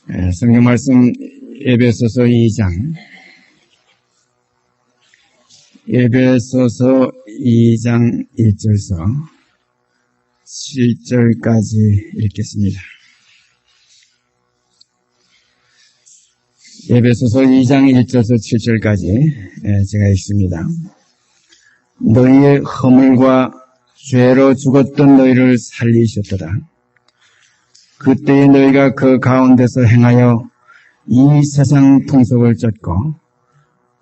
성경 말씀 에베소서 2장 1절서 7절까지 읽겠습니다. 에베소서 2장 1절서 7절까지 제가 읽습니다. 너희의 허물과 죄로 죽었던 너희를 살리셨도다. 그때에 너희가 그 가운데서 행하여 이 세상 풍속을 쫓고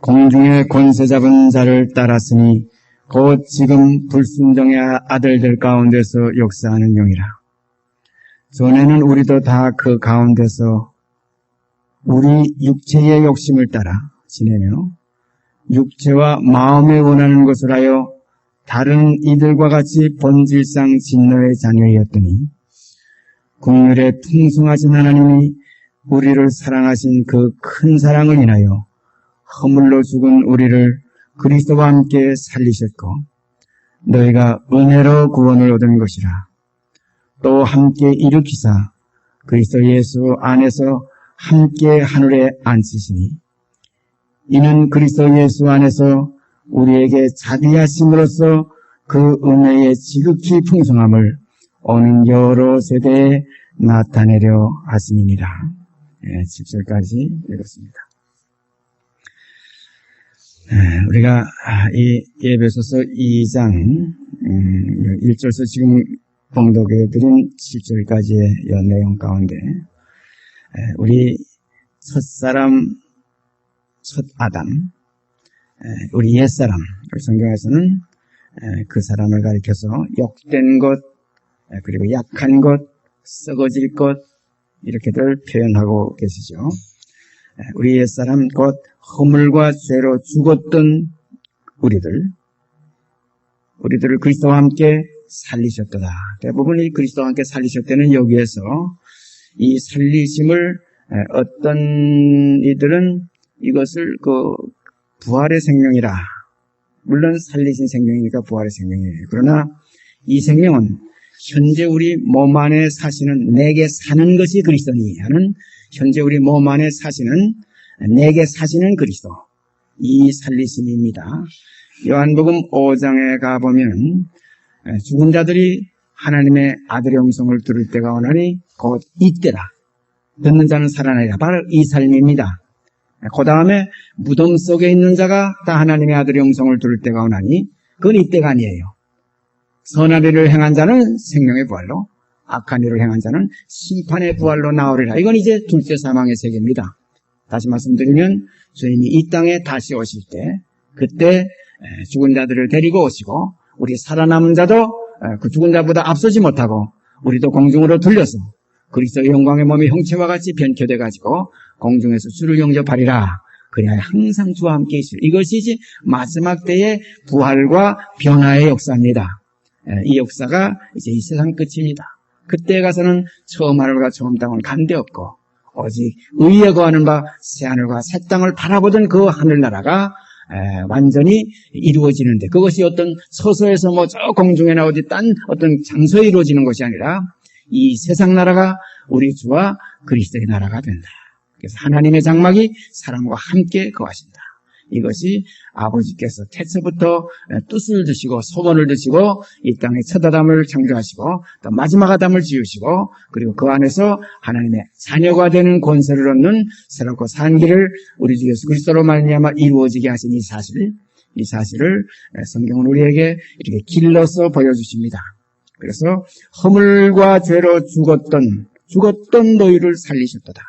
공중의 권세 잡은 자를 따랐으니 곧 지금 불순종의 아들들 가운데서 역사하는 영이라. 전에는 우리도 다 그 가운데서 우리 육체의 욕심을 따라 지내며 육체와 마음에 원하는 것을 하여 다른 이들과 같이 본질상 진노의 자녀였더니 국률에 풍성하신 하나님이 우리를 사랑하신 그 큰 사랑을 인하여 허물로 죽은 우리를 그리스도와 함께 살리셨고 너희가 은혜로 구원을 얻은 것이라. 또 함께 일으키사 그리스도 예수 안에서 함께 하늘에 앉히시니 이는 그리스도 예수 안에서 우리에게 자비하심으로써 그 은혜의 지극히 풍성함을 오는 여러 세대에 나타내려 하심이니라. 7절까지 읽었습니다. 우리가 이 에베소서 2장 1절에서 지금 봉독해드린 7절까지의 내용 가운데 우리 첫사람, 첫 아담, 우리 옛사람, 성경에서는 그 사람을 가리켜서 욕된 것, 그리고 약한 것, 썩어질 것 이렇게들 표현하고 계시죠. 우리 옛사람 곧 허물과 죄로 죽었던 우리들을 그리스도와 함께 살리셨도다. 대부분이 그리스도와 함께 살리셨다는 여기에서 이 살리심을 어떤 이들은 이것을 부활의 생명이라. 물론 살리신 생명이니까 부활의 생명이에요. 그러나 이 생명은 현재 우리 몸 안에 사시는 내게 사는 것이 그리스도니 하는 현재 우리 몸 안에 사시는 내게 사시는 그리스도 이 살리심입니다. 요한복음 5장에 가보면 죽은 자들이 하나님의 아들의 음성을 들을 때가 오나니 곧 이때라. 듣는 자는 살아나리라. 바로 이 삶입니다. 그 다음에 무덤 속에 있는 자가 다 하나님의 아들의 음성을 들을 때가 오나니 그건 이때가 아니에요. 선한 일을 행한 자는 생명의 부활로, 악한 일을 행한 자는 심판의 부활로 나오리라. 이건 이제 둘째 사망의 세계입니다. 다시 말씀드리면 주님이 이 땅에 다시 오실 때 그때 죽은 자들을 데리고 오시고 우리 살아남은 자도 그 죽은 자보다 앞서지 못하고 우리도 공중으로 들려서 그리스도의 영광의 몸이 형체와 같이 변켜돼 가지고 공중에서 주를 영접하리라. 그래야 항상 주와 함께 있으리. 이것이 이제 마지막 때의 부활과 변화의 역사입니다. 이 역사가 이제 이 세상 끝입니다. 그때 가서는 처음 하늘과 처음 땅은 간데없고 오직 의에 거하는 바 새하늘과 새 땅을 바라보던 그 하늘나라가 완전히 이루어지는데 그것이 어떤 서서에서 저 공중에나 어디 딴 어떤 장소에 이루어지는 것이 아니라 이 세상 나라가 우리 주와 그리스도의 나라가 된다. 그래서 하나님의 장막이 사람과 함께 거하신다. 이것이 아버지께서 태초부터 뜻을 드시고 소원을 드시고 이 땅에 첫 아담을 창조하시고 또 마지막 아담을 지으시고 그리고 그 안에서 하나님의 자녀가 되는 권세를 얻는 새롭고 산 길을 우리 주 예수 그리스도로 말미암아 이루어지게 하신 이 사실을 성경은 우리에게 이렇게 길러서 보여주십니다. 그래서 허물과 죄로 죽었던 너희를 살리셨도다.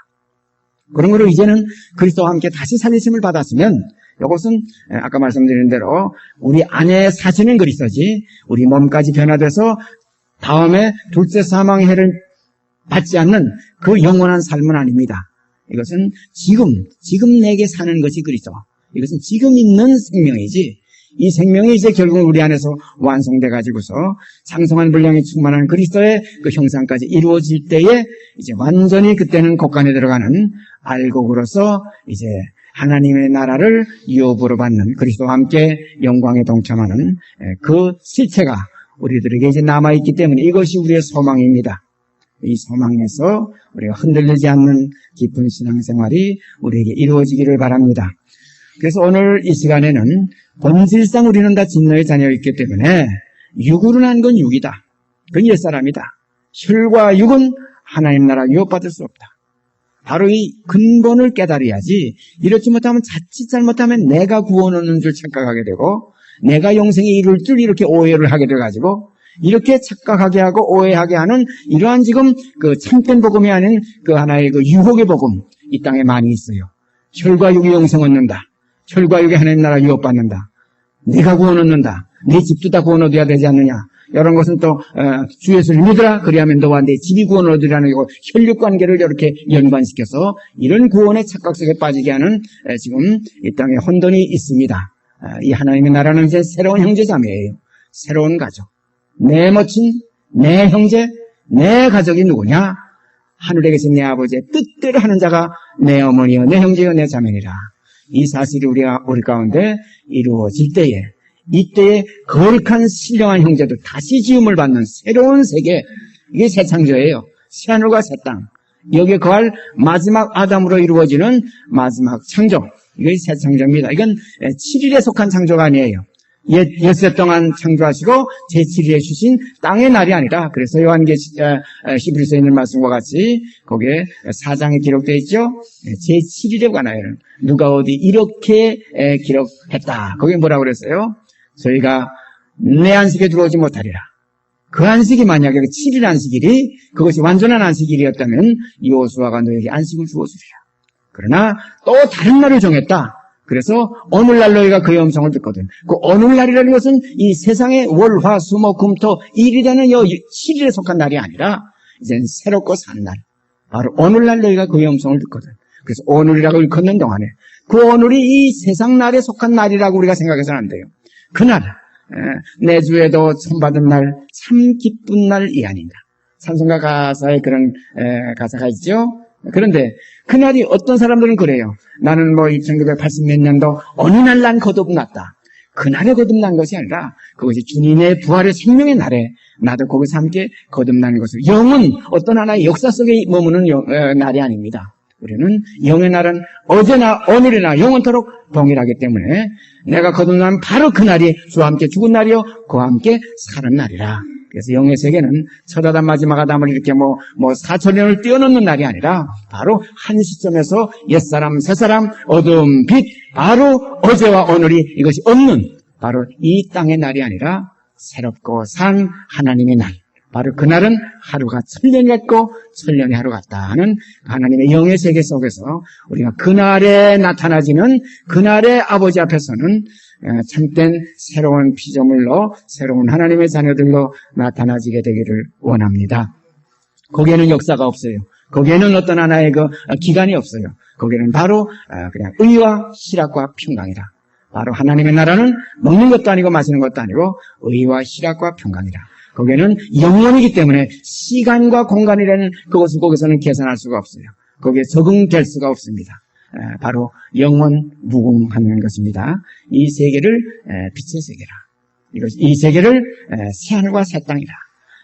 그런 거로 이제는 그리스도와 함께 다시 살리심을 받았으면 이것은 아까 말씀드린 대로 우리 안에 사시는 그리스도지 우리 몸까지 변화돼서 다음에 둘째 사망의 해를 받지 않는 그 영원한 삶은 아닙니다. 이것은 지금 내게 사는 것이 그리스도. 이것은 지금 있는 생명이지 이 생명이 이제 결국 우리 안에서 완성돼 가지고서 장성한 분량이 충만한 그리스도의 그 형상까지 이루어질 때에 이제 완전히 그때는 곳간에 들어가는 알곡으로서 이제 하나님의 나라를 유업으로 받는 그리스도와 함께 영광에 동참하는 그 실체가 우리들에게 이제 남아있기 때문에 이것이 우리의 소망입니다. 이 소망에서 우리가 흔들리지 않는 깊은 신앙생활이 우리에게 이루어지기를 바랍니다. 그래서 오늘 이 시간에는 본질상 우리는 다 진노의 자녀였기 때문에 육으로 난 건 육이다. 그건 옛사람이다. 혈과 육은 하나님 나라 유업받을 수 없다. 바로 이 근본을 깨달아야지 이렇지 못하면 자칫 잘못하면 내가 구원 얻는 줄 착각하게 되고 내가 영생에 이룰 줄 이렇게 오해를 하게 돼가지고 이렇게 착각하게 하고 오해하게 하는 이러한 지금 그 참된 복음이 아닌 그 하나의 그 유혹의 복음 이 땅에 많이 있어요. 혈과 육이 영생 얻는다. 혈과 육이 하나님 나라 유업받는다. 네가 구원 얻는다. 네 집도 다 구원 얻어야 되지 않느냐. 이런 것은 또 주 예수를 믿으라 그리하면 너와 내 집이 구원을 얻으라는 혈육관계를 이렇게 연관시켜서 이런 구원의 착각 속에 빠지게 하는 지금 이 땅에 혼돈이 있습니다. 이 하나님의 나라는 이제 새로운 형제자매예요. 새로운 가족. 내 모친, 내 형제, 내 가족이 누구냐? 하늘에 계신 내 아버지의 뜻대로 하는 자가 내 어머니여, 내 형제여, 내 자매니라. 이 사실이 우리 가운데 이루어질 때에 이때에 거룩한 신령한 형제도 다시 지음을 받는 새로운 세계, 이게 새 창조예요. 새 하늘과 새 땅. 여기에 거할 마지막 아담으로 이루어지는 마지막 창조. 이게 새 창조입니다. 이건 7일에 속한 창조가 아니에요. 엿새 동안 창조하시고 제7일에 주신 땅의 날이 아니라, 그래서 히브리서에 있는 말씀과 같이 거기에 4장에 기록되어 있죠. 제7일에 관하여 누가 어디 이렇게 기록했다. 거기에 뭐라고 그랬어요? 저희가 내 안식에 들어오지 못하리라. 그 안식이 만약에 7일 안식일이 그것이 완전한 안식일이었다면 여호수아가 너에게 안식을 주었으리라. 그러나 또 다른 날을 정했다. 그래서 오늘날 너희가 그의 음성을 듣거든. 그 오늘날이라는 것은 이 세상의 월, 화, 수, 목, 금, 토, 일이라는 7일에 속한 날이 아니라 이제는 새롭고 산 날. 바로 오늘날 너희가 그의 음성을 듣거든. 그래서 오늘이라고 일컫는 동안에 그 오늘이 이 세상 날에 속한 날이라고 우리가 생각해서는 안 돼요. 그날, 내 주에도 선받은 날, 참 기쁜 날이 아닌가. 찬송가 가사에 그런 가사가 있죠. 그런데 그날이 어떤 사람들은 그래요. 나는 1980 몇 년도 어느 날 난 거듭났다. 그날에 거듭난 것이 아니라 그것이 주님의 부활의 생명의 날에 나도 거기서 함께 거듭난 것을. 영은 어떤 하나의 역사 속에 머무는 날이 아닙니다. 우리는 영의 날은 어제나 오늘이나 영원토록 동일하기 때문에 내가 거듭난 바로 그날이 주와 함께 죽은 날이요 그와 함께 사는 날이라. 그래서 영의 세계는 첫 아담 마지막 아담을 이렇게 4,000년을 뛰어넘는 날이 아니라 바로 한 시점에서 옛사람 새사람 어두움 빛 바로 어제와 오늘이 이것이 없는 바로 이 땅의 날이 아니라 새롭고 산 하나님의 날. 바로 그날은 하루가 1000년이 같고 1000년이 하루 같다 하는 하나님의 영의 세계 속에서 우리가 그날에 나타나지는 그날의 아버지 앞에서는 참된 새로운 피조물로 새로운 하나님의 자녀들로 나타나지게 되기를 원합니다. 거기에는 역사가 없어요. 거기에는 어떤 하나의 기간이 없어요. 거기에는 바로 그냥 의와 희락과 평강이라. 바로 하나님의 나라는 먹는 것도 아니고 마시는 것도 아니고 의와 희락과 평강이라. 거기에는 영원이기 때문에 시간과 공간이라는 그것을 거기서는 계산할 수가 없어요. 거기에 적응될 수가 없습니다. 바로 영원 무궁한 것입니다. 이 세계를 빛의 세계라. 이 세계를 새하늘과 새 땅이라.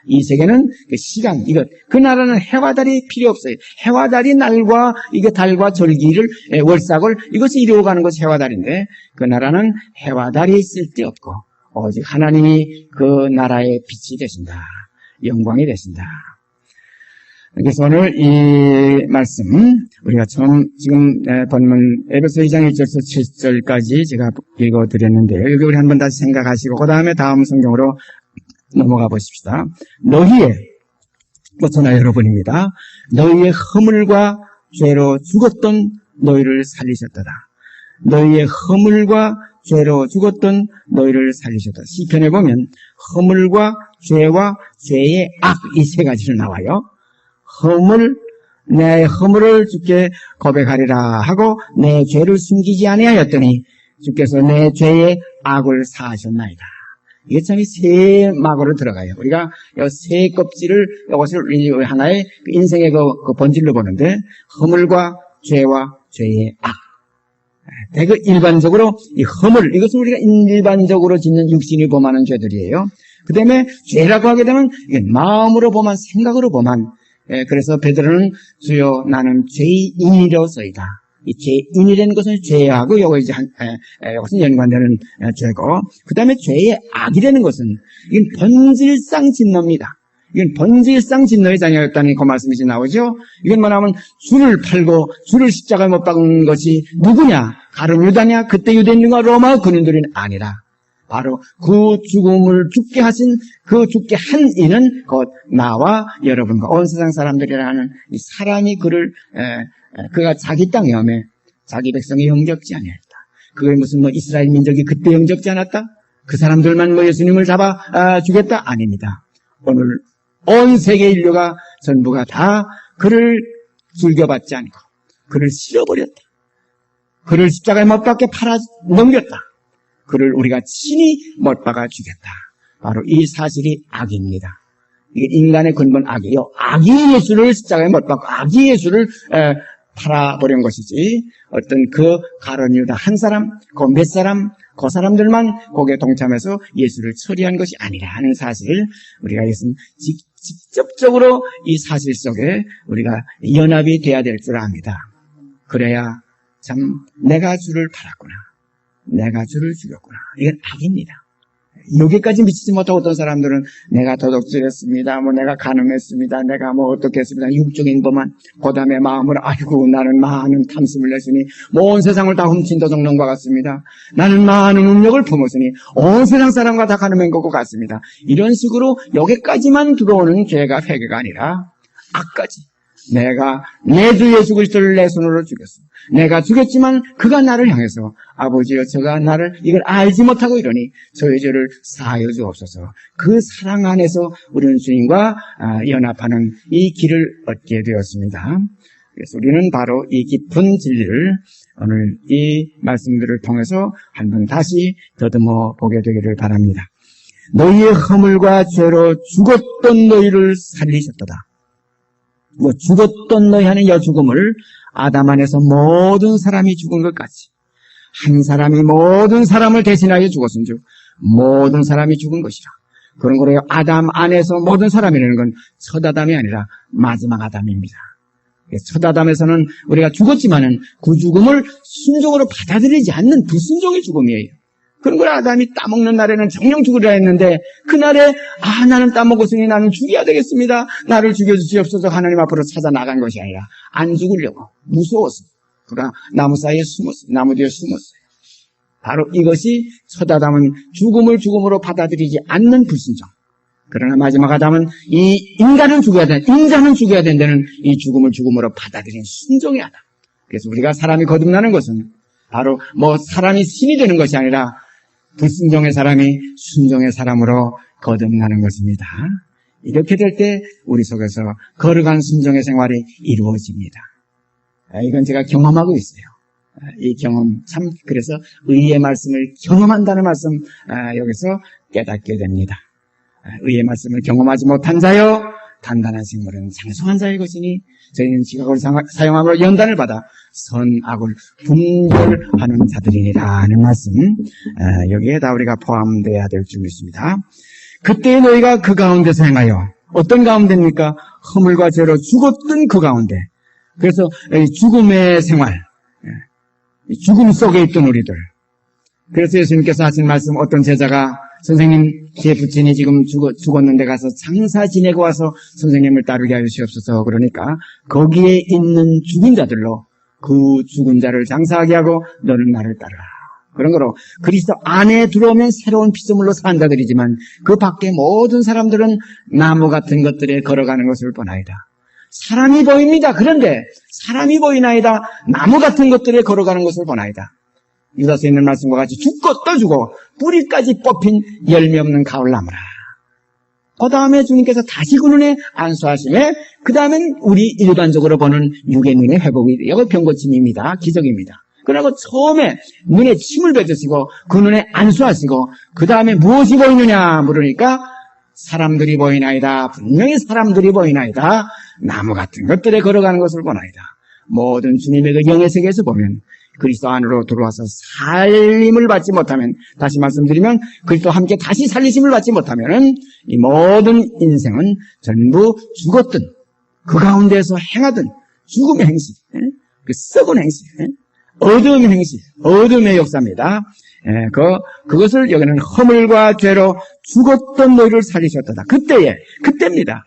이 세계는 그 시간, 그 나라는 해와 달이 필요 없어요. 해와 달이 날과 달과 절기를 월삭을 이것이 이루어가는 것이 해와 달인데 그 나라는 해와 달이 쓸데없고 오직 하나님이 그 나라의 빛이 되신다. 영광이 되신다. 그래서 오늘 이 말씀 우리가 처음 지금 본문 에베소 2장 1절에서 7절까지 제가 읽어드렸는데요. 여기 우리 한번 다시 생각하시고 그 다음에 다음 성경으로 넘어가 보십시다. 너희의 저나 여러분입니다. 너희의 허물과 죄로 죽었던 너희를 살리셨도다. 너희의 허물과 죄로 죽었던 너희를 살리셨다. 시편에 보면 허물과 죄와 죄의 악 이 세 가지로 나와요. 내 허물을 주께 고백하리라 하고 내 죄를 숨기지 아니하였더니 주께서 내 죄의 악을 사하셨나이다. 이게 참 새 막으로 들어가요. 우리가 새 껍질을 이것을 하나의 인생의 그 본질로 보는데 허물과 죄와 죄의 악. 대거 일반적으로 이 허물 이것은 우리가 일반적으로 짓는 육신이 범하는 죄들이에요. 그 다음에 죄라고 하게 되면 이게 마음으로 범한 생각으로 범한 그래서 베드로는 주여 나는 죄인이로소이다. 이 죄인이라는 것은 죄하고 이것은 연관되는 죄고, 그 다음에 죄의 악이라는 것은 이건 본질상 진노입니다. 이건 본질상 진노의 자녀였다는 그 말씀이 나오죠. 이건 뭐냐면 주를 팔고 주를 십자가에 못 박은 것이 누구냐? 가룟 유다냐? 그때 유대인과 로마 군인들이 아니라 바로 그 죽음을 죽게 하신 그 죽게 한 이는 곧 나와 여러분과 온 세상 사람들이라는 이 사람이 그가 자기 땅에 오매 자기 백성이 영접지 아니했다. 그게 무슨 이스라엘 민족이 그때 영접지 않았다? 그 사람들만 예수님을 잡아 주겠다? 아닙니다. 오늘 온 세계 인류가 전부가 다 그를 즐겨받지 않고 그를 실어버렸다. 그를 십자가에 못 박게 팔아 넘겼다. 그를 우리가 친히 못 박아 주겠다. 바로 이 사실이 악입니다. 이게 인간의 근본 악이에요. 악이 예수를 십자가에 못 박고 악이 예수를 팔아버린 것이지, 어떤 그 가룟 유다 한 사람, 그 몇 사람, 그 사람들만 거기에 동참해서 예수를 처리한 것이 아니라 하는 사실을 우리가 이것은 직접적으로 이 사실 속에 우리가 연합이 돼야 될 줄 압니다. 그래야 참 내가 주를 팔았구나, 내가 주를 죽였구나, 이건 악입니다. 여기까지 미치지 못하고 어떤 사람들은 내가 도둑질했습니다, 내가 간음했습니다, 내가 어떻게 했습니다, 육적인 것만, 그 다음에 마음으로 아이고 나는 많은 탐심을 냈으니 온 세상을 다 훔친 도둑놈과 같습니다, 나는 많은 음력을 품었으니 온 세상 사람과 다 간음한 것과 같습니다. 이런 식으로 여기까지만 들어오는 죄가 회개가 아니라 악까지, 내가 내 주 예수 그리스도를 내 손으로 죽였어, 내가 죽였지만 그가 나를 향해서 아버지여 저가 나를 이걸 알지 못하고 이러니 저의 죄를 사하여 주옵소서. 그 사랑 안에서 우리는 주님과 연합하는 이 길을 얻게 되었습니다. 그래서 우리는 바로 이 깊은 진리를 오늘 이 말씀들을 통해서 한번 다시 더듬어 보게 되기를 바랍니다. 너희의 허물과 죄로 죽었던 너희를 살리셨도다. 죽었던 너희 하는 죽음을 아담 안에서 모든 사람이 죽은 것 같이 한 사람이 모든 사람을 대신하여 죽었은즉 모든 사람이 죽은 것이라. 그런 거래요. 아담 안에서 모든 사람이라는 건 첫 아담이 아니라 마지막 아담입니다. 첫 아담에서는 우리가 죽었지만은 그 죽음을 순종으로 받아들이지 않는 불순종의 죽음이에요. 그런 걸 아담이 따먹는 날에는 정령 죽으리라 했는데, 그날에 나는 따먹었으니 나는 죽여야 되겠습니다, 나를 죽여주시옵소서 하나님 앞으로 찾아 나간 것이 아니라 안 죽으려고 무서워서 그가 나무 사이에 숨었어요. 나무 뒤에 숨었어요. 바로 이것이 첫 아담은 죽음을 죽음으로 받아들이지 않는 불순종. 그러나 마지막 아담은 이 인간은 죽어야 된다, 인자는 죽어야 된다는 이 죽음을 죽음으로 받아들인 순종의 아담. 그래서 우리가 사람이 거듭나는 것은 바로 사람이 신이 되는 것이 아니라 불순종의 사람이 순종의 사람으로 거듭나는 것입니다. 이렇게 될 때 우리 속에서 거룩한 순종의 생활이 이루어집니다. 이건 제가 경험하고 있어요. 이 경험 참, 그래서 의의 말씀을 경험한다는 말씀 여기서 깨닫게 됩니다. 의의 말씀을 경험하지 못한 자여 단단한 식물은 장성한 자의 것이니 저희는 지각을 사용함으로 연단을 받아 선악을 분별하는 자들이니라 하는 말씀, 여기에 다 우리가 포함되어야 될 줄 믿습니다. 그때 너희가 그 가운데서 행하여, 어떤 가운데입니까? 허물과 죄로 죽었던 그 가운데. 그래서 죽음의 생활, 죽음 속에 있던 우리들. 그래서 예수님께서 하신 말씀, 어떤 제자가 선생님, 제 부친이 지금 죽었는데 가서 장사 지내고 와서 선생님을 따르게 하여 주시옵소서. 그러니까 거기에 있는 죽은 자들로 그 죽은 자를 장사하게 하고 너는 나를 따르라. 그런 거로 그리스도 안에 들어오면 새로운 피조물로 산 자들이지만 그 밖에 모든 사람들은 나무 같은 것들에 걸어가는 것을 보나이다. 사람이 보입니다. 그런데 사람이 보이나이다. 나무 같은 것들에 걸어가는 것을 보나이다. 유다서에 있는 말씀과 같이 죽고 또 죽고 뿌리까지 뽑힌 열매 없는 가을나무라. 그 다음에 주님께서 다시 그 눈에 안수하심에, 그 다음엔 우리 일반적으로 보는 육의 눈의 회복이, 이거 병고침입니다. 기적입니다. 그러고 처음에 눈에 침을 뱉으시고 그 눈에 안수하시고 그 다음에 무엇이 보이느냐 물으니까 사람들이 보이나이다. 분명히 사람들이 보이나이다. 나무 같은 것들에 걸어가는 것을 보나이다. 모든 주님의 그 영의 세계에서 보면 그리스도 안으로 들어와서 살림을 받지 못하면, 다시 말씀드리면 그리스도와 함께 다시 살리심을 받지 못하면 이 모든 인생은 전부 죽었던 그 가운데서 행하던 죽음의 행실, 그 썩은 행실, 어둠의 행실, 어둠의 역사입니다. 그것을 여기는 허물과 죄로 죽었던 너희를 살리셨다. 그때입니다.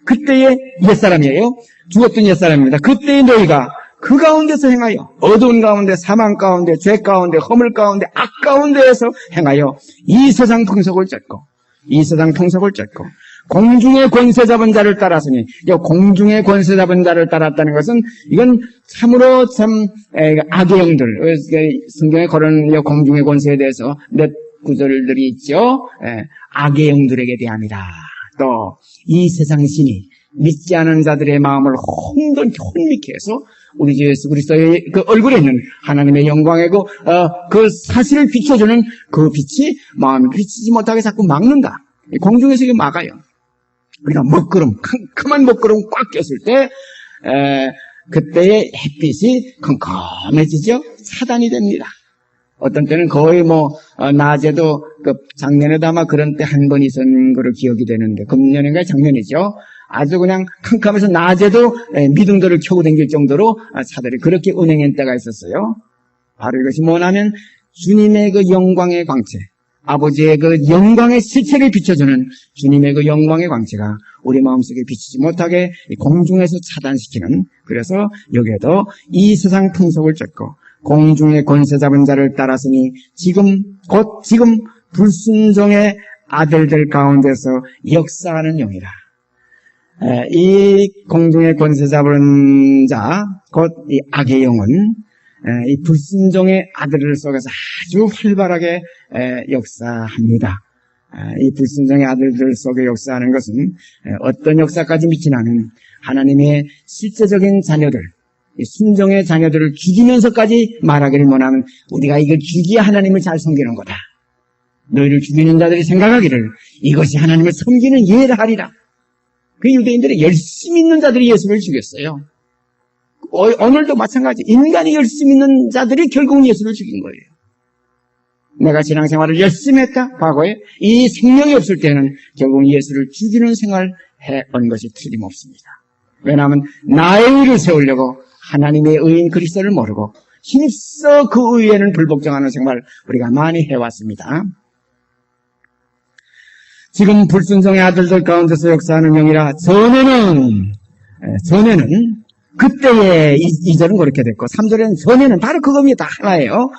그때의 옛사람이에요. 죽었던 옛사람입니다. 그때의 너희가 그 가운데서 행하여 어두운 가운데, 사망 가운데, 죄 가운데, 허물 가운데, 악 가운데에서 행하여 이 세상 풍속을 쫓고 공중의 권세 잡은 자를 따랐으니, 공중의 권세 잡은 자를 따랐다는 것은 이건 참으로 참 악의 영들, 성경에 거론 공중의 권세에 대해서 몇 구절들이 있죠. 악의 영들에게 대합니다. 또 이 세상 신이 믿지 않은 자들의 마음을 혼미케 해서 우리 주 예수 그리스도의 그 얼굴에 있는 하나님의 영광의 그 사실을 비춰주는 그 빛이 마음을 비치지 못하게 자꾸 막는다. 공중에서 이게 막아요. 우리가 캄캄한 먹구름 꽉 꼈을 때, 그때의 햇빛이 컴컴해지죠? 차단이 됩니다. 어떤 때는 거의 낮에도, 작년에도 아마 그런 때 한 번 있었는 거로 기억이 되는데, 금년인가 작년이죠? 아주 그냥 캄캄해서 낮에도 미등도를 켜고 다닐 정도로 차들이 그렇게 운행한 때가 있었어요. 바로 이것이 뭐냐면, 주님의 그 영광의 광채, 아버지의 그 영광의 실체를 비춰주는 주님의 그 영광의 광채가 우리 마음속에 비치지 못하게 공중에서 차단시키는, 그래서 여기에도 이 세상 풍속을 쫓고 공중의 권세 잡은 자를 따랐으니 지금 불순종의 아들들 가운데서 역사하는 영이라. 이 공중의 권세 잡은 자, 곧 이 악의 영은 이 불순종의 아들들 속에서 아주 활발하게 역사합니다. 이 불순종의 아들들 속에 역사하는 것은 어떤 역사까지 미치냐면 하나님의 실제적인 자녀들, 순종의 자녀들을 죽이면서까지 말하기를 원하면 우리가 이걸 죽이야 하나님을 잘 섬기는 거다. 너희를 죽이는 자들이 생각하기를 이것이 하나님을 섬기는 예라 하리라. 그 유대인들이 열심히 있는 자들이 예수를 죽였어요. 오늘도 마찬가지. 인간이 열심히 있는 자들이 결국은 예수를 죽인 거예요. 내가 신앙생활을 열심히 했다. 과거에 이 생명이 없을 때는 결국은 예수를 죽이는 생활을 해온 것이 틀림없습니다. 왜냐하면 나의 의를 세우려고 하나님의 의인 그리스도를 모르고 힘써 그 의에는 불복종하는 생활을 우리가 많이 해왔습니다. 지금 불순종의 아들들 가운데서 역사하는 영이라. 전에는 그때의 2절은 그렇게 됐고 3절에는 전에는 바로 그겁니다. 하나예요.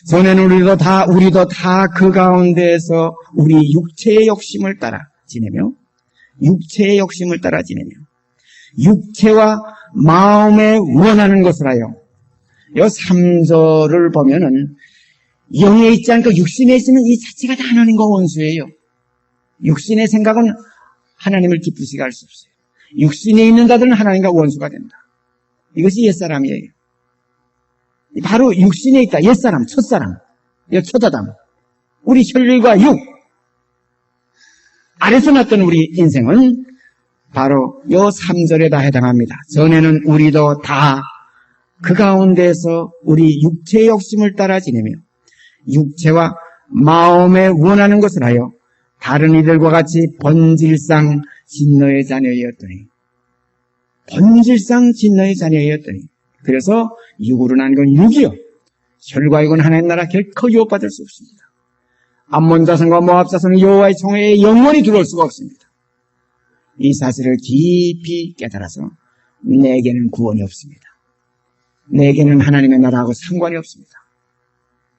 전에는 우리도 다 그 가운데에서 우리 육체의 욕심을 따라 지내며 육체와 마음에 원하는 것을 하여. 이 3절을 보면은 영에 있지 않고 육신에 있으면 이 자체가 다 하나님과 원수예요. 육신의 생각은 하나님을 기쁘시게 할 수 없어요. 육신에 있는 자들은 하나님과 원수가 된다. 이것이 옛사람이에요. 바로 육신에 있다. 옛사람, 첫사람, 첫아담. 우리 혈과 육. 아래서 났던 우리 인생은 바로 요 3절에 다 해당합니다. 전에는 우리도 다 그 가운데서 우리 육체의 욕심을 따라 지내며 육체와 마음에 원하는 것을 하여 다른 이들과 같이 본질상 진노의 자녀였더니 그래서 육으로 난 건 육이요 혈과 육은 하나님 나라 결코 유업받을 수 없습니다. 암몬 자손과 모압 자손은 여호와의 총회에 영원히 들어올 수가 없습니다. 이 사실을 깊이 깨달아서 내게는 구원이 없습니다. 내게는 하나님의 나라하고 상관이 없습니다.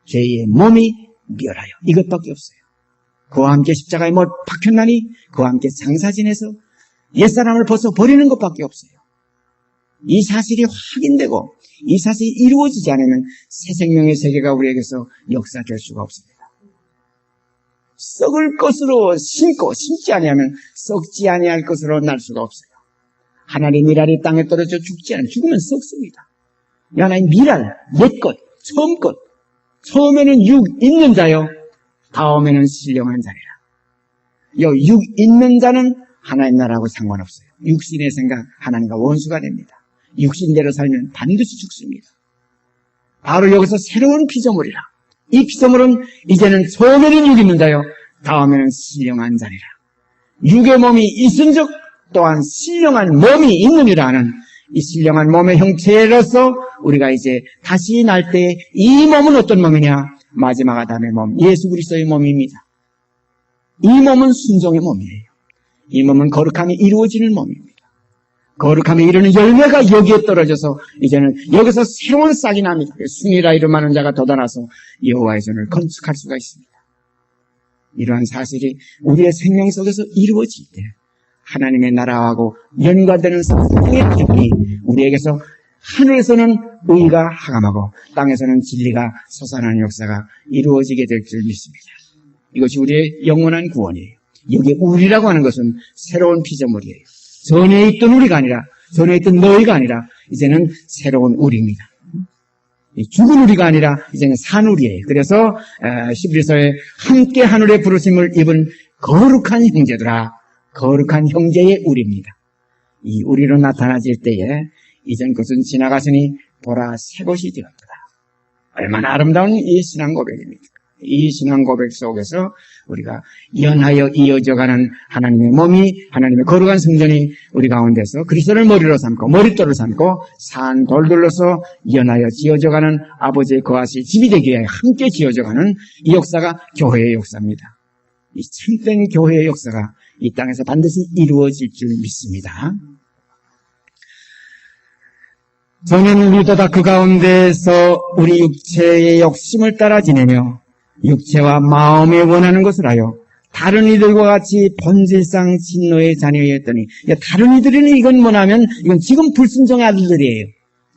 죄의 몸이 멸하여 이것밖에 없어요. 그와 함께 십자가에 못 박혔나니 그와 함께 장사 지내서 옛사람을 벗어버리는 것밖에 없어요. 이 사실이 확인되고 이 사실이 이루어지지 않으면 새 생명의 세계가 우리에게서 역사될 수가 없습니다. 썩을 것으로 심지 아니하면 썩지 아니할 것으로 날 수가 없어요. 하나님의 미랄이 땅에 떨어져 죽지 않으면 죽으면 썩습니다. 하나님 미랄, 옛것, 처음 것. 처음에는 육 있는 자요, 다음에는 신령한 자리라. 육 있는 자는 하나님 나라하고 상관없어요. 육신의 생각, 하나님과 원수가 됩니다. 육신대로 살면 반드시 죽습니다. 바로 여기서 새로운 피조물이라. 이 피조물은 이제는 처음에는 육 있는 자요, 다음에는 신령한 자리라. 육의 몸이 있은즉 또한 신령한 몸이 있느니라는 이 신령한 몸의 형체로서 우리가 이제 다시 날 때 이 몸은 어떤 몸이냐? 마지막 아담의 몸, 예수 그리스도의 몸입니다. 이 몸은 순종의 몸이에요. 이 몸은 거룩함이 이루어지는 몸입니다. 거룩함에 이르는 열매가 여기에 떨어져서 이제는 여기서 새로운 싹이 납니다. 순이라 이름하는 자가 돋아나서 여호와의 전을 건축할 수가 있습니다. 이러한 사실이 우리의 생명 속에서 이루어질 때 하나님의 나라하고 연관되는 성령의 기쁨이 우리에게서 하늘에서는 의가 하감하고 땅에서는 진리가 솟아나는 역사가 이루어지게 될 줄 믿습니다. 이것이 우리의 영원한 구원이에요. 여기 우리라고 하는 것은 새로운 피조물이에요. 전에 있던 우리가 아니라, 전에 있던 너희가 아니라 이제는 새로운 우리입니다. 죽은 우리가 아니라 이제는 산 우리예요. 그래서 히브리서에 함께 하늘의 부르심을 입은 거룩한 형제들아, 거룩한 형제의 우리입니다. 이 우리로 나타나질 때에 이전 것은 지나갔으니 보라 새 것이 되었다. 얼마나 아름다운 이 신앙 고백입니까? 이 신앙 고백 속에서 우리가 연하여 이어져가는 하나님의 몸이, 하나님의 거룩한 성전이 우리 가운데서 그리스도를 머리로 삼고 머릿돌을 삼고 산 돌들로서 연하여 지어져가는 아버지의 거하실 집이 되기 위해 함께 지어져가는 이 역사가 교회의 역사입니다. 이 참된 교회의 역사가 이 땅에서 반드시 이루어질 줄 믿습니다. 저는 우리도 다 그 가운데서 우리 육체의 욕심을 따라 지내며 육체와 마음에 원하는 것을 하여 다른 이들과 같이 본질상 진노의 자녀였더니, 다른 이들은 이건 뭐냐면 이건 지금 불순종의 아들들이에요.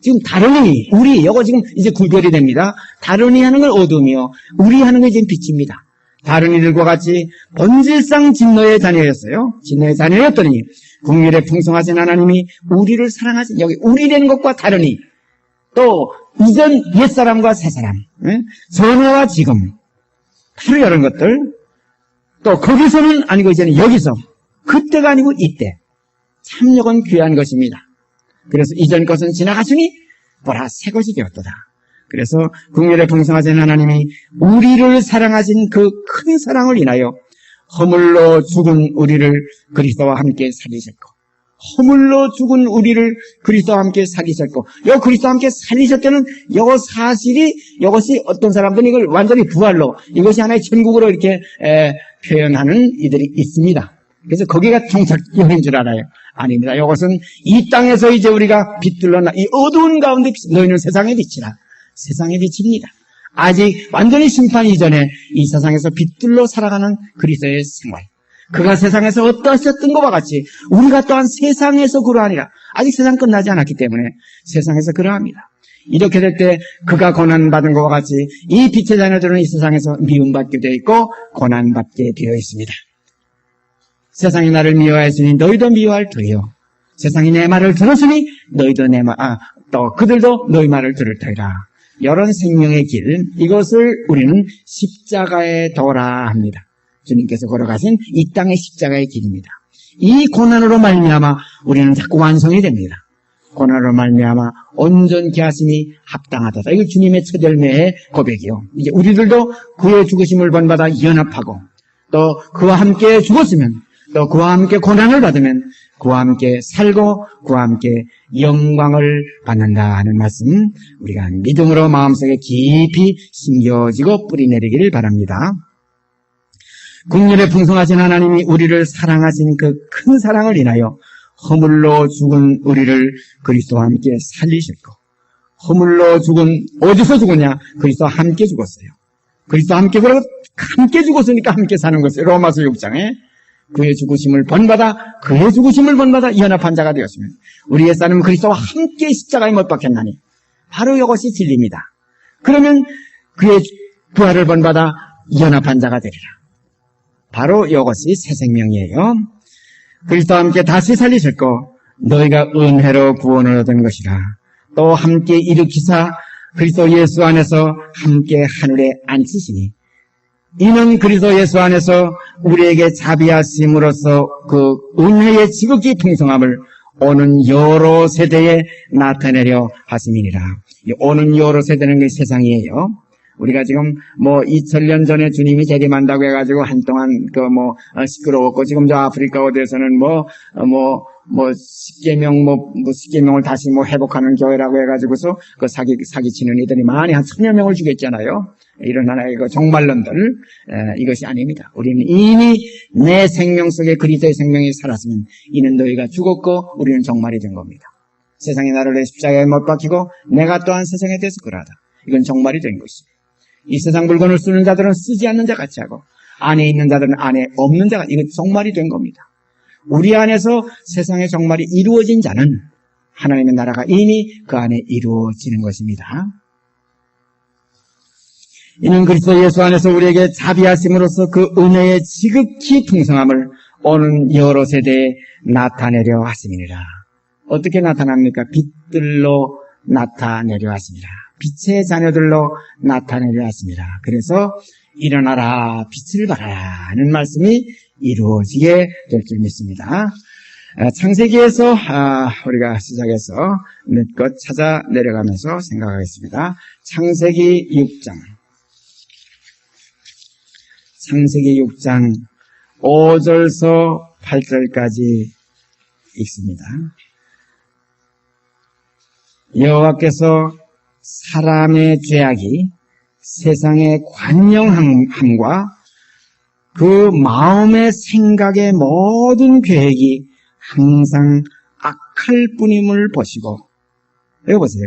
지금 다른 이, 우리, 이거 지금 이제 구별이 됩니다. 다른 이 하는 걸 어둠이요, 우리 하는 게 지금 빛입니다. 다른 이들과 같이 본질상 진노의 자녀였어요. 진노의 자녀였더니 국률에 풍성하신 하나님이 우리를 사랑하신, 여기 우리된 것과 다른 이, 또 이전 옛사람과 새사람, 전에와 지금, 바로 이런 것들, 또 거기서는 아니고 이제는 여기서, 그때가 아니고 이때, 참력은 귀한 것입니다. 그래서 이전 것은 지나갔으니 보라 새 것이 되었도다. 그래서 국률에 풍성하신 하나님이 우리를 사랑하신 그 큰 사랑을 인하여 허물로 죽은 우리를 그리스도와 함께 살리셨고, 허물로 죽은 우리를 그리스도와 함께 살리셨고, 요 그리스도와 함께 살리셨다는 요 사실이, 이것이 어떤 사람들은 이걸 완전히 부활로, 이것이 하나의 천국으로 이렇게 표현하는 이들이 있습니다. 그래서 거기가 종착역인 줄 알아요. 아닙니다. 이것은 이 땅에서 이제 우리가 빛들로 이 어두운 가운데 너희는 세상의 빛이라. 세상의 빛입니다. 아직 완전히 심판 이전에 이 세상에서 빛들로 살아가는 그리스도의 생활. 그가 세상에서 어떠셨던 것과 같이 우리가 또한 세상에서 그러하니라. 아직 세상 끝나지 않았기 때문에 세상에서 그러합니다. 이렇게 될 때 그가 고난받은 것과 같이 이 빛의 자녀들은 이 세상에서 미움받게 되어 있고 고난받게 되어 있습니다. 세상이 나를 미워하였으니 너희도 미워할 터이요. 세상이 내 말을 들었으니 너희도 또 그들도 너희 말을 들을 터이라. 이런 생명의 길, 이것을 우리는 십자가의 도라 합니다. 주님께서 걸어가신 이 땅의 십자가의 길입니다. 이 고난으로 말미암아 우리는 자꾸 완성이 됩니다. 고난으로 말미암아 온전케 하심이 합당하다. 이거 주님의 첫 열매의 고백이요. 이제 우리들도 그의 죽으심을 본받아 연합하고, 또 그와 함께 죽었으면, 또 그와 함께 고난을 받으면 그와 함께 살고 그와 함께 영광을 받는다는 말씀, 우리가 믿음으로 마음속에 깊이 심겨지고 뿌리내리기를 바랍니다. 국률에 풍성하신 하나님이 우리를 사랑하신 그 큰 사랑을 인하여 허물로 죽은 우리를 그리스도와 함께 살리셨고, 허물로 죽은, 어디서 죽었냐? 그리스도와 함께 죽었어요. 그리스도와 함께, 그러고 함께 죽었으니까 함께 사는 것이에요. 로마서 6장에 그의 죽으심을 본받아, 그의 죽으심을 본받아 연합한 자가 되었으면 우리 옛사람은 그리스도와 함께 십자가에 못 박혔나니, 바로 이것이 진리입니다. 그러면 그의 부활을 본받아 연합한 자가 되리라. 바로 이것이 새 생명이에요. 그리스도와 함께 다시 살리셨고 너희가 은혜로 구원을 얻은 것이라. 또 함께 일으키사 그리스도 예수 안에서 함께 하늘에 앉히시니, 이는 그리스도 예수 안에서 우리에게 자비하심으로써 그 은혜의 지극히 풍성함을 오는 여러 세대에 나타내려 하심이니라. 오는 여러 세대는 게 세상이에요. 우리가 지금 2000년 전에 주님이 재림한다고 해가지고 한동안 시끄러웠고, 지금 저 아프리카 어디에서는 십계명을 다시 회복하는 교회라고 해가지고서 사기치는 이들이 많이 한 1000여 명을 죽였잖아요. 이런 하나의 종말론들, 이것이 아닙니다. 우리는 이미 내 생명 속에 그리스도의 생명이 살았으면 이는 너희가 죽었고 우리는 종말이 된 겁니다. 세상이 나를 내 십자가에 못 박히고 내가 또한 세상에 대해서 그러하다. 이건 종말이 된 것입니다. 이 세상 물건을 쓰는 자들은 쓰지 않는 자 같이 하고 안에 있는 자들은 안에 없는 자 같이, 이건 종말이 된 겁니다. 우리 안에서 세상의 종말이 이루어진 자는 하나님의 나라가 이미 그 안에 이루어지는 것입니다. 이는 그리스도 예수 안에서 우리에게 자비하심으로써 그 은혜의 지극히 풍성함을 오는 여러 세대에 나타내려 하심이니라. 어떻게 나타납니까? 빛들로 나타내려 하심이라. 빛의 자녀들로 나타내려 하심이라. 그래서 일어나라, 빛을 발하라 하는 말씀이 이루어지게 될 줄 믿습니다. 창세기에서 우리가 시작해서 몇 것 찾아 내려가면서 생각하겠습니다. 창세기 6장 5절서 8절까지 읽습니다. 여호와께서 사람의 죄악이 세상의 관영함과 그 마음의 생각의 모든 계획이 항상 악할 뿐임을 보시고, 여기 보세요.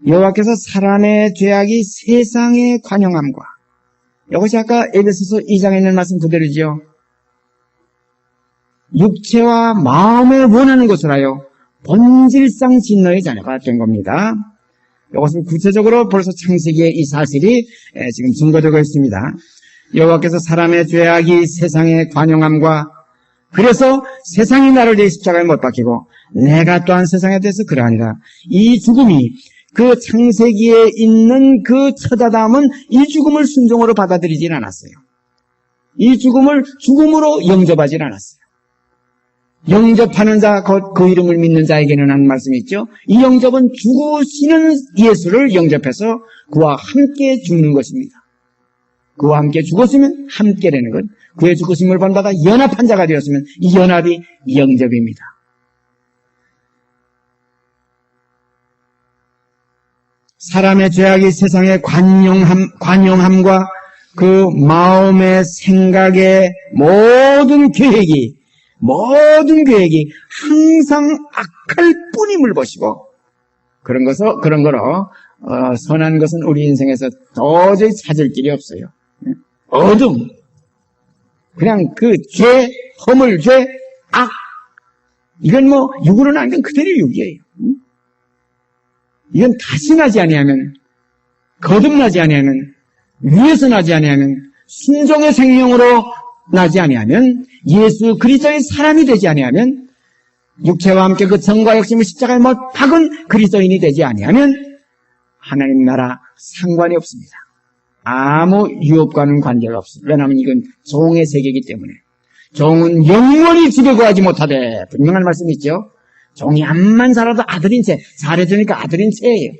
여호와께서 사람의 죄악이 세상의 관영함과, 이것이 아까 에베소서 2장에 있는 말씀 그대로지요. 육체와 마음에 원하는 것을 하여 본질상 진노의 자녀가 된 겁니다. 이것을 구체적으로 벌써 창세기의 이 사실이 지금 증거되고 있습니다. 여호와께서 사람의 죄악이 세상의 관영함과, 그래서 세상이 나를 내 십자가에 못 박히고 내가 또한 세상에 대해서 그러하니라. 이 죽음이, 그 창세기에 있는 그 첫 아담은 이 죽음을 순종으로 받아들이진 않았어요. 이 죽음을 죽음으로 영접하진 않았어요. 영접하는 자, 그 이름을 믿는 자에게는 한 말씀이 있죠. 이 영접은 죽으시는 예수를 영접해서 그와 함께 죽는 것입니다. 그와 함께 죽었으면 함께라는 것, 그의 죽으심을 본받아 연합한 자가 되었으면 이 연합이 영접입니다. 사람의 죄악이 세상의 관용함과 그 마음의 생각의 모든 계획이 항상 악할 뿐임을 보시고, 그런 거로 선한 것은 우리 인생에서 도저히 찾을 길이 없어요. 어둠, 그냥 그 죄, 허물, 죄, 악, 이건 육으로 나는 건 그대로 육이에요. 이건 다시 나지 아니하면, 거듭나지 아니하면, 위에서 나지 아니하면, 순종의 생명으로 나지 아니하면, 예수 그리스도의 사람이 되지 아니하면, 육체와 함께 그 정과 욕심을 십자가에 못 박은 그리스도인이 되지 아니하면 하나님 나라 상관이 없습니다. 아무 유업과는 관계가 없습니다. 왜냐하면 이건 종의 세계이기 때문에. 종은 영원히 집에 거하지 못하되, 분명한 말씀이 있죠. 종이 암만 살아도 아들인 채, 잘해주니까 아들인 채예요.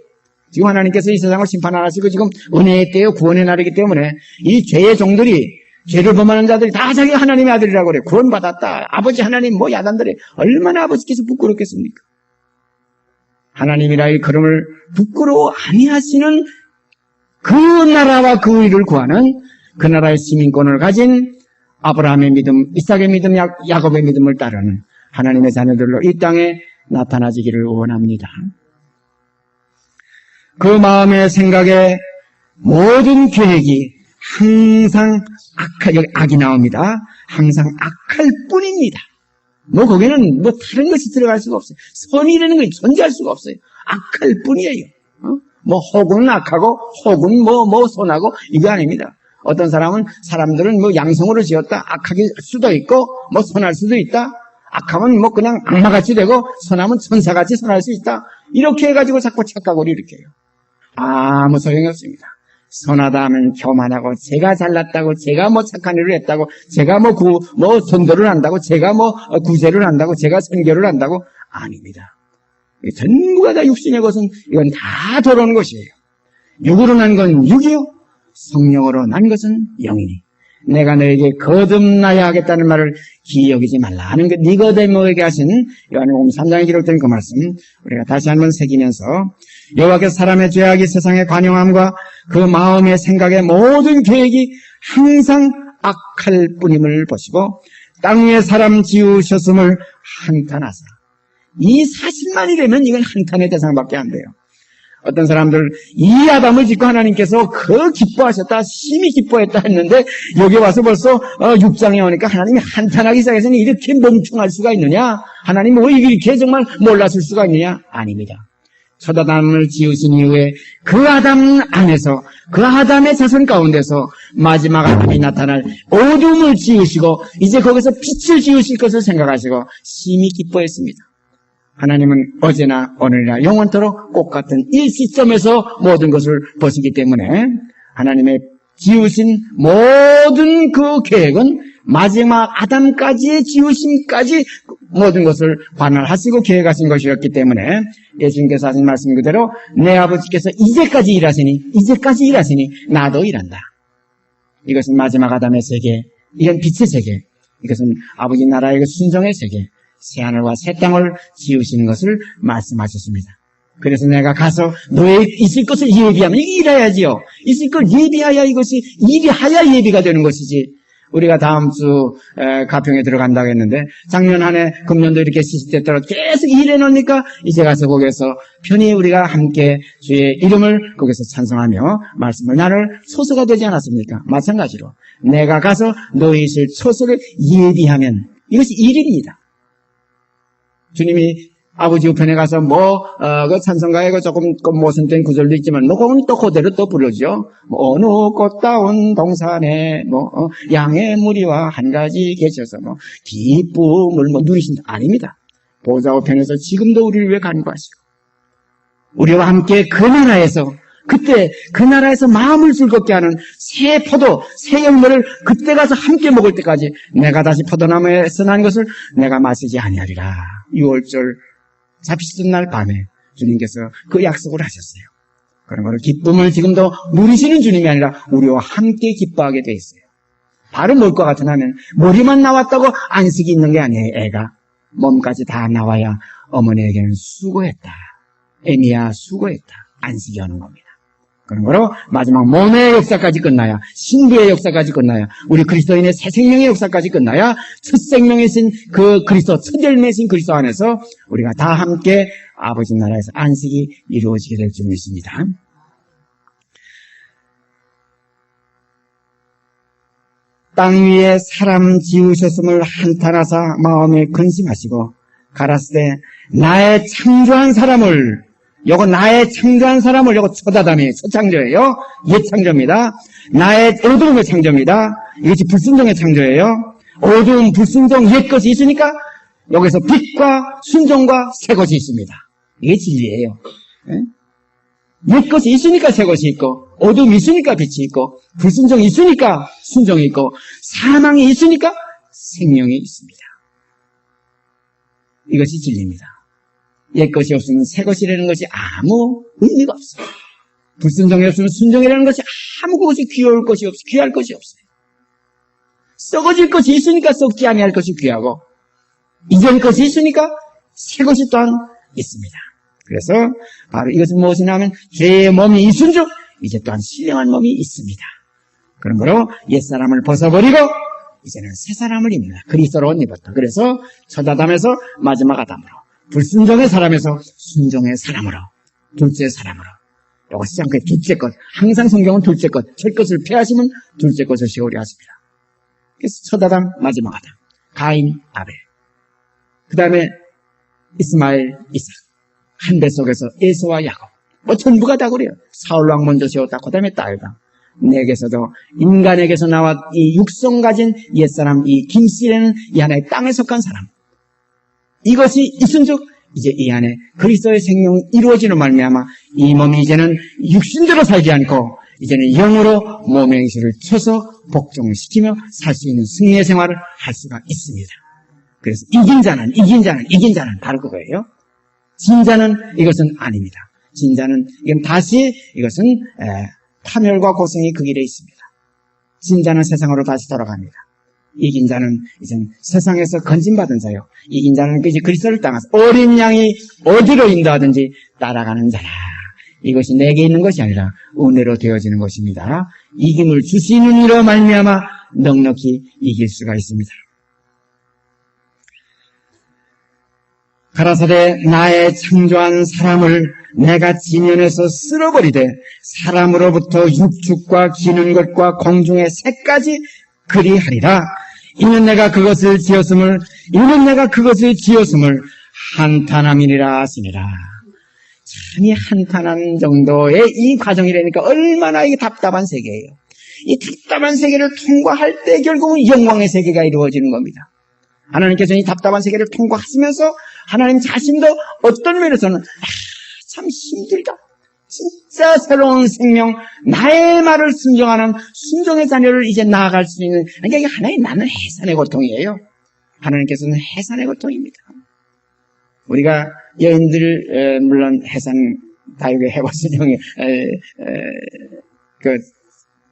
지금 하나님께서 이 세상을 심판 안 하시고 지금 은혜의 때요, 구원의 날이기 때문에 이 죄의 종들이, 죄를 범하는 자들이 다 자기가 하나님의 아들이라고 그래. 구원받았다. 아버지 하나님 야단들이 얼마나 아버지께서 부끄럽겠습니까? 하나님이라 이 걸음을 부끄러워 아니하시는 그 나라와 그 의를 구하는 그 나라의 시민권을 가진 아브라함의 믿음, 이삭의 믿음, 야곱의 믿음을 따르는 하나님의 자녀들로 이 땅에 나타나지기를 원합니다. 그 마음의 생각에 모든 계획이 항상 여기 악이 나옵니다. 항상 악할 뿐입니다. 거기는 다른 것이 들어갈 수가 없어요. 선이라는 건 존재할 수가 없어요. 악할 뿐이에요. 혹은 악하고, 혹은 선하고, 이게 아닙니다. 어떤 사람들은 양성으로 지었다. 악하길 수도 있고, 선할 수도 있다. 악하면 그냥 악마같이 되고, 선하면 천사같이 선할 수 있다. 이렇게 해가지고 자꾸 착각을 일으켜요. 아무 소용이 없습니다. 선하다 하면 교만하고, 제가 잘났다고, 제가 착한 일을 했다고, 제가 선도를 한다고, 제가 구제를 한다고, 제가 선교를 한다고, 아닙니다. 전부가 다 육신의 것은, 이건 다 더러운 것이에요. 육으로 난 건 육이요 성령으로 난 것은 영이니 내가 너에게 거듭나야 하겠다는 말을 기억이지 말라 하는 그 니고데모에게 하신 요한복음 3장에 기록된 그 말씀 우리가 다시 한번 새기면서 여호와께서 사람의 죄악이 세상의 관용함과 그 마음의 생각의 모든 계획이 항상 악할 뿐임을 보시고 땅 위에 사람 지으셨음을 한탄하사. 이 사실만이라면 이건 한탄의 대상밖에 안 돼요. 어떤 사람들 이 아담을 짓고 하나님께서 그 기뻐하셨다, 심히 기뻐했다 했는데 여기 와서 벌써 6장에 오니까 하나님이 한탄하기 시작해서는 이렇게 멍청할 수가 있느냐? 하나님 왜 이렇게 정말 몰랐을 수가 있느냐? 아닙니다. 첫 아담을 지으신 이후에 그 아담 안에서 그 아담의 자손 가운데서 마지막 아담이 나타날 어둠을 지으시고 이제 거기서 빛을 지으실 것을 생각하시고 심히 기뻐했습니다. 하나님은 어제나 오늘이나 영원토록 똑같은 이 시점에서 모든 것을 보시기 때문에 하나님의 지으신 모든 그 계획은 마지막 아담까지의 지으심까지 모든 것을 관할하시고 계획하신 것이었기 때문에 예수님께서 하신 말씀 그대로 내 아버지께서 이제까지 일하시니 나도 일한다. 이것은 마지막 아담의 세계, 이건 빛의 세계, 이것은 아버지 나라의 순종의 세계, 새하늘과 새 땅을 지으시는 것을 말씀하셨습니다. 그래서 내가 가서 너의 있을 것을 예비하면 일해야지요. 있을 걸 예비하야 이것이 일하야 예비가 되는 것이지. 우리가 다음 주 가평에 들어간다고 했는데 작년 한 해 금년도 이렇게 시시때때로 계속 일해 놓으니까 이제 가서 거기에서 편히 우리가 함께 주의 이름을 거기서 찬송하며 말씀을 나눌 소서가 되지 않았습니까? 마찬가지로 내가 가서 너희 있을 처소를 예비하면 이것이 일입니다. 주님이 아버지 우편에 가서 그 찬송가에 그 조금 모순된 구절도 있지만, 그건 또 그대로 또 부르죠. 어느 꽃다운 동산에, 양의 무리와 한 가지 계셔서, 기쁨을 누리신다. 아닙니다. 보좌 우편에서 지금도 우리를 위해 간구하시고, 우리와 함께 그 나라에서, 그때 그 나라에서 마음을 즐겁게 하는 새 포도, 새 열매를 그때 가서 함께 먹을 때까지 내가 다시 포도나무에서 난 것을 내가 마시지 아니하리라. 6월절 잡히시던 날 밤에 주님께서 그 약속을 하셨어요. 그런 거를 기쁨을 지금도 누리시는 주님이 아니라 우리와 함께 기뻐하게 돼 있어요. 바로 뭘 것 같으냐면 머리만 나왔다고 안식이 있는 게 아니에요. 애가 몸까지 다 나와야 어머니에게는 수고했다. 애미야 수고했다. 안식이 오는 겁니다. 그런 거로 마지막 몸의 역사까지 끝나야, 신부의 역사까지 끝나야, 우리 그리스도인의 새 생명의 역사까지 끝나야 첫 생명이신 그 그리스도, 첫 열매신 그리스도 안에서 우리가 다 함께 아버지 나라에서 안식이 이루어지게 될 줄 믿습니다. 땅 위에 사람 지으셨음을 한탄하사 마음에 근심하시고 가라사대 나의 창조한 사람을, 요거 나의 창조한 사람을, 요거 첫 아담이에요. 첫 창조예요. 옛 창조입니다. 나의 어두움의 창조입니다. 이것이 불순종의 창조예요. 어두움, 불순종, 옛 것이 있으니까 여기서 빛과 순종과 새 것이 있습니다. 이게 진리예요. 옛 것이 있으니까 새 것이 있고, 어둠이 있으니까 빛이 있고, 불순종이 있으니까 순종이 있고, 사망이 있으니까 생명이 있습니다. 이것이 진리입니다. 옛 것이 없으면 새 것이라는 것이 아무 의미가 없어요. 불순종이 없으면 순종이라는 것이 아무 것이 귀할 것이 없어요. 썩어질 것이 있으니까 썩지 아니할 것이 귀하고, 이전 것이 있으니까 새 것이 또한 있습니다. 그래서 바로 이것은 무엇이냐면 죄의 몸이 있은즉 이제 또한 신령한 몸이 있습니다. 그런 거로 옛사람을 벗어버리고 이제는 새 사람을 입는다. 그리스도로 옷 입었다. 그래서 첫 아담에서 마지막 아담으로, 불순종의 사람에서 순종의 사람으로, 둘째 사람으로. 이것이 참 둘째 것. 항상 성경은 둘째 것. 첫 것을 폐하시면 둘째 것을 시오리 하십니다. 그래서 첫 아담, 마지막 아담. 가인, 아벨. 그 다음에 이스마엘, 이삭. 한 배 속에서 에서와 야곱. 전부가 다 그래요. 사울왕 먼저 세웠다. 그 다음에 딸과. 내게서도 인간에게서 나와 이 육성 가진 옛사람, 이 김씨라는 이 하나의 땅에 속한 사람. 이것이 있은즉 이제 이 안에 그리스도의 생명이 이루어지는 말미암아 이 몸이 이제는 육신대로 살지 않고 이제는 영으로 몸의 행실을 쳐서 복종시키며 살 수 있는 승리의 생활을 할 수가 있습니다. 그래서 이긴 자는 바로 그거예요. 진 자는 이것은 아닙니다. 진자는 이건 다시 이것은 파멸과 고생이 그 길에 있습니다. 진자는 세상으로 다시 돌아갑니다. 이긴 자는 이제 세상에서 건진받은 자요. 이긴 자는 이제 그리스도를 따라서 어린 양이 어디로 인도하든지 따라가는 자라. 이것이 내게 있는 것이 아니라 은혜로 되어지는 것입니다. 이김을 주시는 이로 말미암아 넉넉히 이길 수가 있습니다. 가라사대 나의 창조한 사람을 내가 지면에서 쓸어버리되 사람으로부터 육축과 기는 것과 공중의 새까지 그리하리라. 이는 내가 그것을 지었음을 한탄함이니라 하시니라. 참이 한탄한 정도의 이 과정이라니까 얼마나 이게 답답한 세계예요. 이 답답한 세계를 통과할 때 결국은 영광의 세계가 이루어지는 겁니다. 하나님께서 이 답답한 세계를 통과하시면서 하나님 자신도 어떤 면에서는 참 힘들다. 진짜 새로운 생명, 나의 말을 순종하는 순종의 자녀를 이제 나아갈 수 있는, 그러니까 이게 하나의 나는 해산의 고통이에요. 하나님께서는 해산의 고통입니다. 우리가 여인들 물론 해산 다육에 해봤으니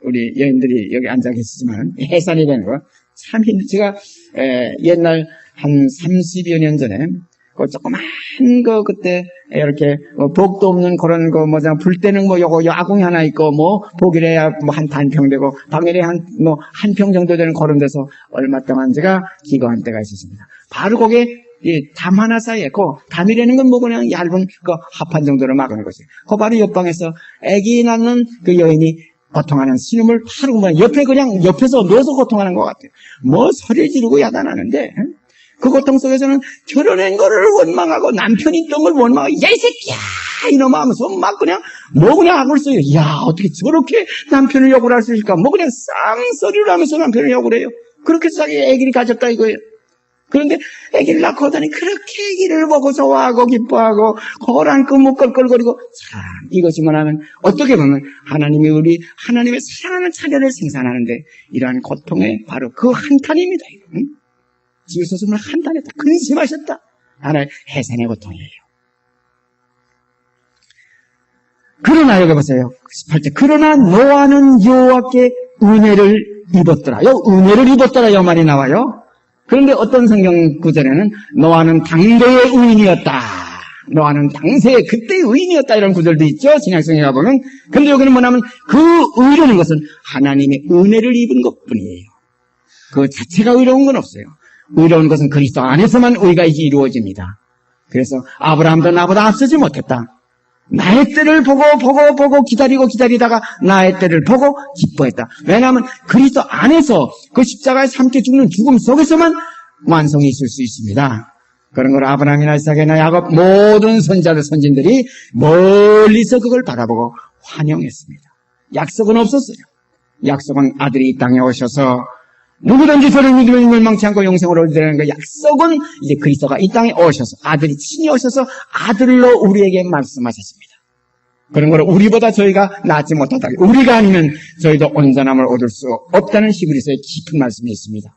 우리 여인들이 여기 앉아 계시지만 해산이라는 거 참 힘들죠. 제가 옛날 한 30여 년 전에 그 조그만 거 그때 이렇게 복도 없는 그런 거 불 때는 요거 야궁이 하나 있고 복이래야 한 단평 되고 당일에 한 평 정도 되는 그런 데서 얼마 동안 제가 기거한 때가 있었습니다. 바로 거기에 담 하나 사이에 담이라는 건 그냥 얇은 그 합판 정도로 막는 것이에요. 그 바로 옆방에서 아기 낳는 그 여인이 고통하는 신음을 바로 그냥 옆에서 누워서 고통하는 것 같아요. 소리 지르고 야단하는데 그 고통 속에서는 결혼한 거를 원망하고 남편이 있던 걸 원망하고 야 이 새끼야 이놈아 하면서 막 그냥 악을 써요. 야 어떻게 저렇게 남편을 욕을 할 수 있을까? 그냥 쌍소리를 하면서 남편을 욕을 해요. 그렇게 자기 아기를 가졌다 이거예요. 그런데 아기를 낳고 하더니 그렇게 아기를 보고 좋아하고 기뻐하고 거란고 껄껄거리고 참 이것이 뭐냐면 어떻게 보면 하나님의 사랑하는 자녀를 생산하는데 이러한 고통의 바로 그 한탄입니다. 지으소서는 한탄했다. 근심하셨다. 하나의 해산의 고통이에요. 그러나 여기 보세요. 18절. 그러나 노아는 여호와께 은혜를 입었더라. 은혜를 입었더라 이 말이 나와요. 그런데 어떤 성경 구절에는 노아는 당대의 의인이었다. 노아는 당시에 그때의 의인이었다 이런 구절도 있죠. 신약성에 가보면. 그런데 여기는 뭐냐면 그 의라는 것은 하나님의 은혜를 입은 것뿐이에요. 그 자체가 의로운 건 없어요. 의로운 것은 그리스도 안에서만 의가 이루어집니다. 그래서 아브라함도 나보다 앞서지 못했다. 나의 때를 보고 기다리다가 나의 때를 보고 기뻐했다. 왜냐하면 그리스도 안에서 그 십자가에 함께 죽는 죽음 속에서만 완성이 있을 수 있습니다. 그런 걸 아브라함이나 이삭이나 야곱 모든 선진들이 멀리서 그걸 바라보고 환영했습니다. 약속은 없었어요. 약속은 아들이 이 땅에 오셔서 누구든지 저를 믿으면 멸망치 않고 영생으로 얻으리라는 그 약속은 이제 그리스도가 이 땅에 오셔서 아들이 친히 오셔서 아들로 우리에게 말씀하셨습니다. 그런 걸 우리보다 저희가 낫지 못하다. 우리가 아니면 저희도 온전함을 얻을 수 없다는 히브리서의 깊은 말씀이 있습니다.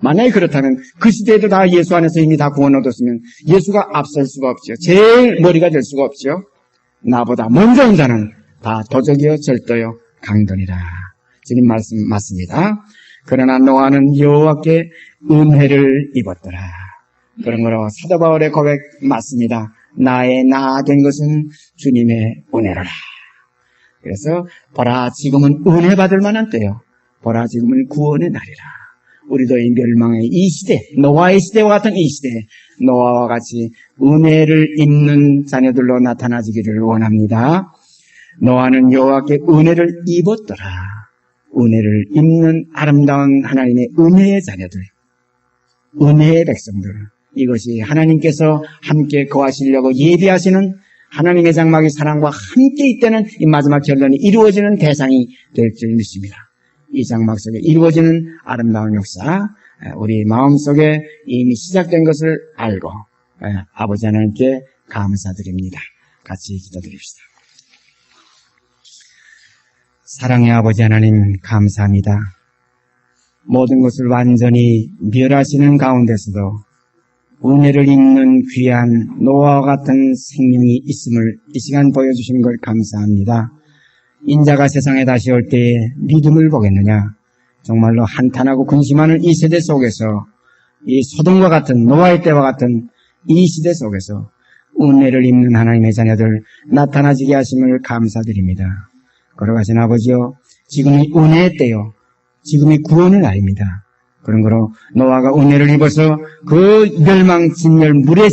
만약에 그렇다면 그 시대에도 다 예수 안에서 이미 다 구원 얻었으면 예수가 앞설 수가 없죠. 제일 머리가 될 수가 없죠. 나보다 먼저 온 자는 다 도적이요 절도요 강도니라. 지금 말씀 맞습니다. 그러나 노아는 여호와께 은혜를 입었더라. 그런 거로 사도 바울의 고백 맞습니다. 나의 나 된 것은 주님의 은혜로라. 그래서 보라 지금은 은혜 받을 만한 때요. 보라 지금은 구원의 날이라. 우리도 이 멸망의 이 시대, 노아의 시대와 같은 이 시대에 노아와 같이 은혜를 입는 자녀들로 나타나지기를 원합니다. 노아는 여호와께 은혜를 입었더라. 은혜를 입는 아름다운 하나님의 은혜의 자녀들, 은혜의 백성들, 이것이 하나님께서 함께 거하시려고 예비하시는 하나님의 장막의 사랑과 함께 있다는 이 마지막 결론이 이루어지는 대상이 될 줄 믿습니다. 이 장막 속에 이루어지는 아름다운 역사, 우리 마음속에 이미 시작된 것을 알고 아버지 하나님께 감사드립니다. 같이 기도드립시다. 사랑의 아버지 하나님 감사합니다. 모든 것을 완전히 멸하시는 가운데서도 은혜를 입는 귀한 노아와 같은 생명이 있음을 이 시간 보여주신 걸 감사합니다. 인자가 세상에 다시 올 때에 믿음을 보겠느냐? 정말로 한탄하고 근심하는 이 세대 속에서 이 소돔과 같은 노아의 때와 같은 이 시대 속에서 은혜를 입는 하나님의 자녀들 나타나지게 하심을 감사드립니다. 걸어가신 아버지여, 지금이 은혜의 때요, 지금이 구원의 날입니다. 그런 거로 노아가 은혜를 입어서 그 멸망 진멸 물의